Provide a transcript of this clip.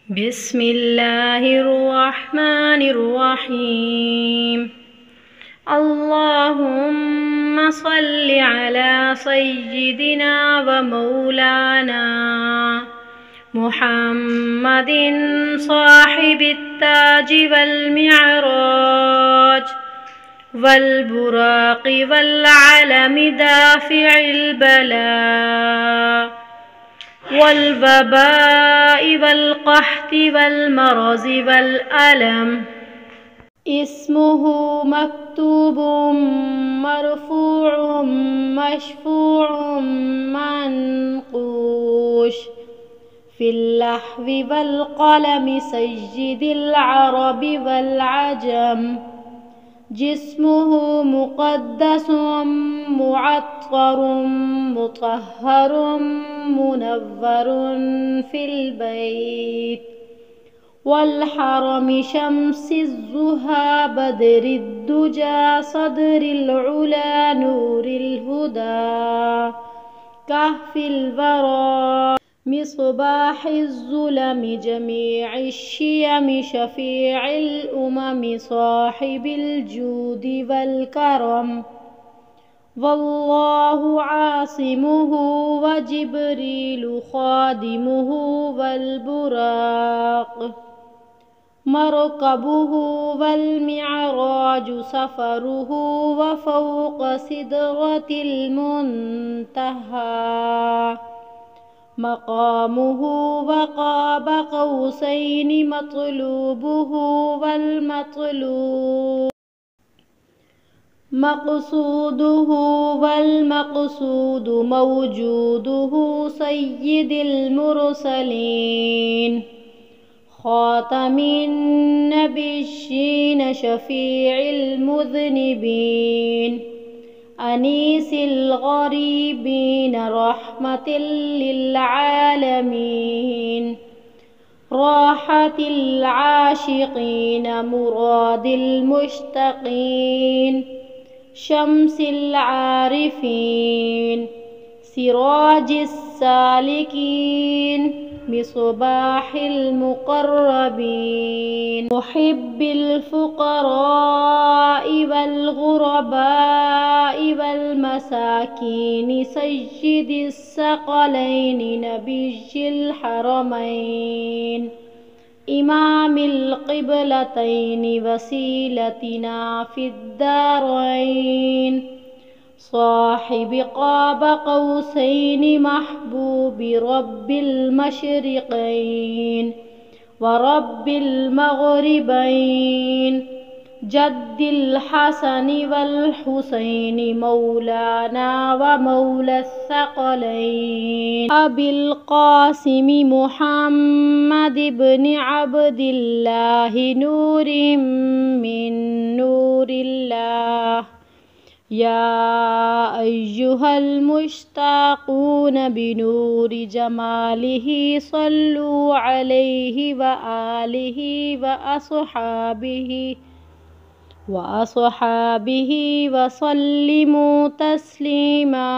बिस्मिल्लाहिर्रहमानिर्रहीम। अल्लाहुम्मा सल्लि अला सय्यिदिना व मौलाना मुहम्मदिन साहिबित ताज वल मिअराज वल बुराक़ि वल अलमि दाफ़िइल बला वल वबाइ वल क़हति वल मरज़ि वल अलम। इस्मुहु मक्तूबुम मरफ़ूउम मशफ़ूउम मनक़ूश फ़िल लहवी वल क़लमि सय्यिदिल अरबि वल अजम। जिस्मुहु मुक़द्दसुम मुअत्तरुम मुतहहरुम मुनव्वरुन फ़िल बैत वल हरमि शम्सिज़्ज़ुहा बदरिद्दुजा सदरिल उला नूरिल हुदा कहफ़िल वरा मिस्बाहिज़्ज़ुलमि जमीइश्शियमि शफ़ीइल उममि साहिबिल जूदि वल करम। वल्लाहु आसिमुहु व जिब्रीलु खादिमुहु वल बुराक़ मरकबुहु वल मिअराजु सफ़रुहु व फ़ौक़ सिदरतिल मुंतहा मक़ामुहु व क़ाब क़ौसैनि मतलूबुहु वल मतलूब मक़सूदुहु वल मक़सूदु मौजूदुहु सय्यिदिल मुरसलीन ख़ातमिन नबिय्यीन शफ़ीइल मुज़निबीन अनीसिल ग़रीबीन रहमतिल लिल आलमीन राहतिल आशिक़ीन मुरादिल मुश्तक़ीन शम्सिल आरिफ़ीन सिराजिस सालिकीन मिस्बाहिल मुक़र्रबीन मुहिब्बिल फ़ुक़राइ वल ग़ुरबाइ वल मसाकीन सय्यिदिस सकलैनि नबिय्यिल हरमैन इमामिल क़िबलतैनि वसीलतिना फ़िद्दारैन साहिबि क़ाब क़ौसैनि महबूबि रब्बिल मशरिक़ैन व रब्बिल मग़रिबैन जद्दिल हसनि वल हुसैनि मौलाना व मौलस सकलैन अबिल क़ासिमि मुहम्मद इब्न अब्दिल्लाहि नूरिम मिन नूरिल्लाह। या अय्युहल मुश्ताक़ून बिनूरि जमालिहि सल्लू अलैहि व आलिहि व अस्हाबिहि व सल्लिमू तस्लीमा।